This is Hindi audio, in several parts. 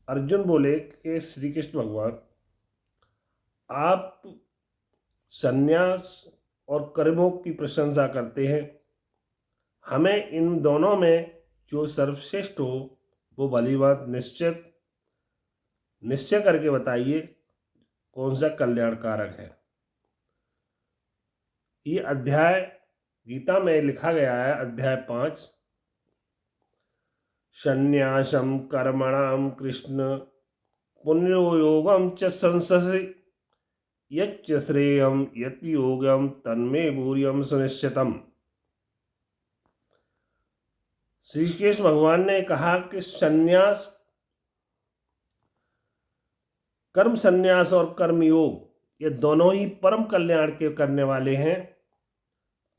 अर्जुन बोले कि श्री कृष्ण भगवान, आप संन्यास और कर्मयोग की प्रशंसा करते हैं, हमें इन दोनों में जो सर्वश्रेष्ठ हो वो भली बात निश्चय करके बताइए कौन सा कल्याणकारक है। ये अध्याय गीता में लिखा गया है, अध्याय 5, संन्यासम कर्मणाम कृष्ण पुण्यो योगम च संससि यच्च श्रेयम यत् योगम तन्मे भूरियम सुनिश्चितम। श्री कृष्ण भगवान ने कहा कि संन्यास, कर्म संन्यास और कर्म योग ये दोनों ही परम कल्याण के करने वाले हैं,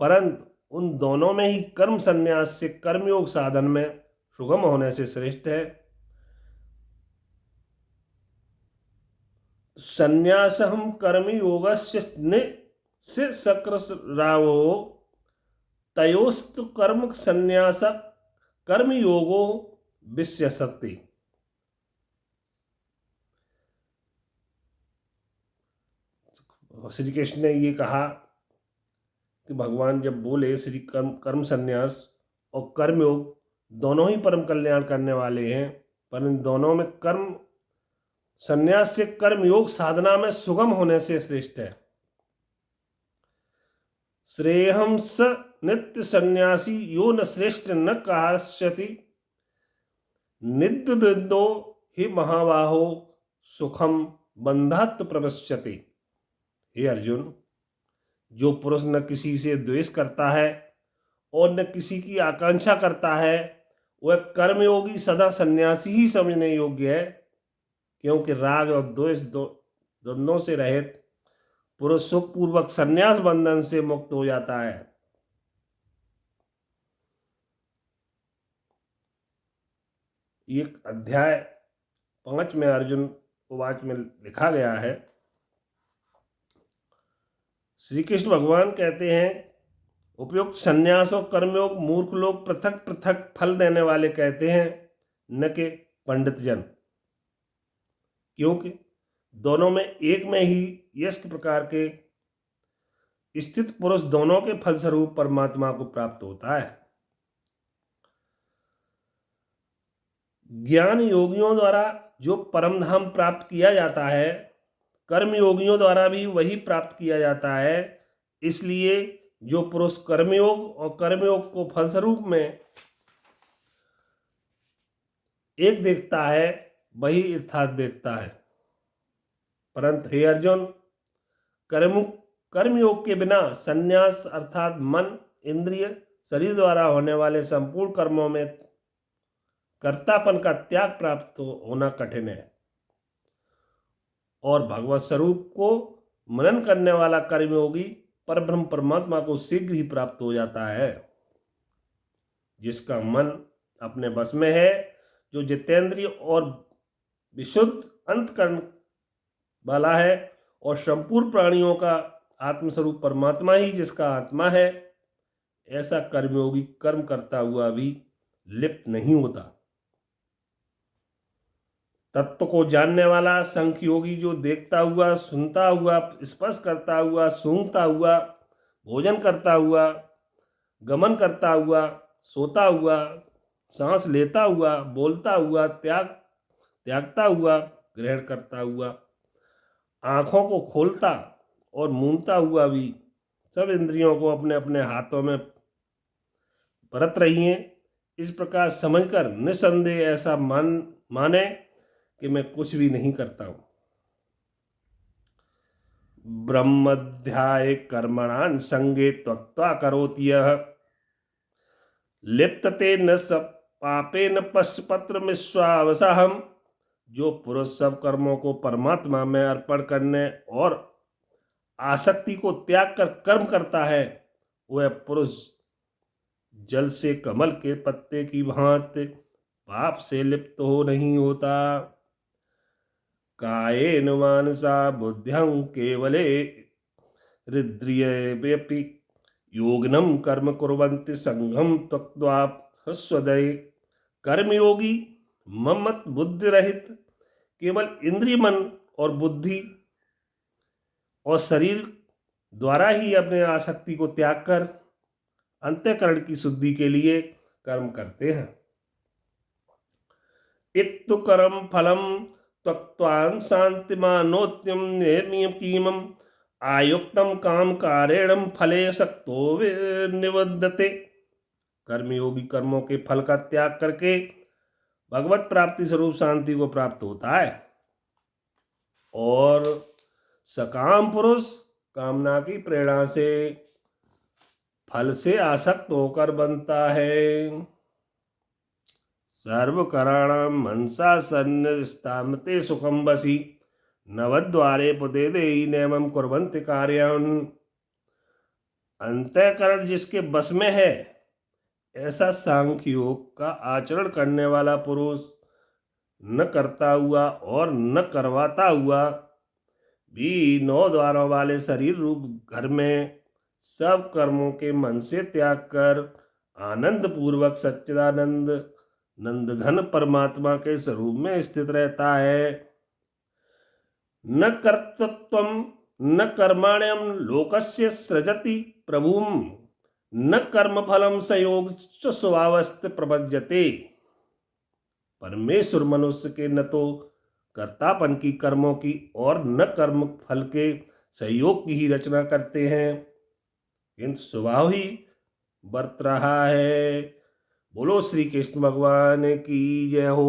परंतु उन दोनों में ही कर्म संन्यास से कर्मयोग साधन में सुगम होने से श्रेष्ठ है। संन्यासहम कर्मयोगस्य से सक्रावो तयोस्तु कर्म संन्यास कर्मयोगो विश्यसति। श्री कृष्ण ने ये कहा कि भगवान जब बोले श्री कर्म संन्यास और कर्मयोग दोनों ही परम कल्याण करने वाले हैं, पर इन दोनों में कर्म संन्यास से कर्मयोग साधना में सुगम होने से श्रेष्ठ है। श्रेयहम स नित्य सन्यासी यो न श्रेष्ठ न काश्यति निद्दो ही महाबाहो सुखम बंधात् प्रवश्यति। हे अर्जुन, जो पुरुष न किसी से द्वेष करता है और न किसी की आकांक्षा करता है, वह कर्मयोगी सदा सन्यासी ही समझने योग्य है, क्योंकि राग और द्वेष दोनों से रहित पुरुष सुखपूर्वक संन्यास बंधन से मुक्त हो जाता है। ये अध्याय 5 में अर्जुन उवाच में लिखा गया है। श्री कृष्ण भगवान कहते हैं, उपयुक्त संन्यास और कर्मयोग मूर्ख लोग पृथक पृथक फल देने वाले कहते हैं, न कि पंडित जन, क्योंकि दोनों में एक में ही यश प्रकार के स्थित पुरुष दोनों के फलस्वरूप परमात्मा को प्राप्त होता है। ज्ञान योगियों द्वारा जो परम धाम प्राप्त किया जाता है, कर्म योगियों द्वारा भी वही प्राप्त किया जाता है। इसलिए जो पुरुष कर्मयोग और कर्मयोग को फलस्वरूप में एक देखता है, वही यथार्थ देखता है। परंतु हे अर्जुन, कर्मयोग के बिना संन्यास अर्थात मन, इंद्रिय, शरीर द्वारा होने वाले संपूर्ण कर्मों में कर्तापन का त्याग प्राप्त होना कठिन है, और भगवत स्वरूप को मनन करने वाला कर्मयोगी परब्रह्म परमात्मा को शीघ्र ही प्राप्त हो जाता है। जिसका मन अपने बस में है, जो जितेंद्रिय और विशुद्ध अंतकरण वाला है, और संपूर्ण प्राणियों का आत्मस्वरूप परमात्मा ही जिसका आत्मा है, ऐसा कर्मयोगी कर्म करता हुआ भी लिप्त नहीं होता। तत्व को जानने वाला सांख्य योगी जो देखता हुआ, सुनता हुआ, स्पर्श करता हुआ, सूंघता हुआ, भोजन करता हुआ, गमन करता हुआ, सोता हुआ, सांस लेता हुआ, बोलता हुआ, त्यागता हुआ, ग्रहण करता हुआ, आँखों को खोलता और मूंदता हुआ भी सब इंद्रियों को अपने अपने हाथों में बरत रही हैं, इस प्रकार समझकर निसंदेह ऐसा माने कि मैं कुछ भी नहीं करता हूं। ब्रह्मध्याय कर्मणान संगे त्यक्त्वा करोति यः लिप्तते न स पापेन पश्यपत्र मिश्वावसाहम। जो पुरुष सब कर्मों को परमात्मा में अर्पण करने और आसक्ति को त्याग कर कर्म करता है, वह पुरुष जल से कमल के पत्ते की भांति पाप से लिप्त हो नहीं होता। कायेन मानसा बुद्ध्यं केवले हृद्रियेऽपि योगिनं कर्म कुर्वन्ति संघं त्यक्त्वा ह्रस्वदये। कर्मयोगी ममत बुद्धि रहित केवल इंद्रिय, मन और बुद्धि और शरीर द्वारा ही अपने आसक्ति को त्याग कर अंतःकरण की शुद्धि के लिए कर्म करते हैं। इत्तु कर्म फलम त्यक्त्वा शांतिमानोत्यम निर्मियकीमम आयुक्तम काम कारेणम फले शक्तो निबद्धते। कर्मयोगी कर्मों के फल का त्याग करके भगवत प्राप्ति स्वरूप शांति को प्राप्त होता है, और सकाम पुरुष कामना की प्रेरणा से फल से आसक्त होकर बनता है। सर्वकराणां मनसा सन्निस्तामते सुखम बसी नवद्वारे पुते देहि नैमं कुर्वन्ति कार्यान्। अंतःकरण जिसके बस में है, ऐसा सांख्य योग का आचरण करने वाला पुरुष न करता हुआ और न करवाता हुआ भी 9 द्वारों वाले शरीर रूप घर में सब कर्मों के मन से त्याग कर आनंद पूर्वक सच्चिदानंद नंदघन परमात्मा के स्वरूप में स्थित रहता है। न कर्तृत्वम न कर्मण्यम लोकस्य सृजति प्रभुम न कर्म फलम संयोग स्वभावस्थ प्रपज्यते। परमेश्वर मनुष्य के न तो कर्तापन की कर्मों की और न कर्म फल के सहयोग की ही रचना करते हैं, किंतु स्वभाव ही बरत रहा है। बोलो श्री कृष्ण भगवान की जय हो।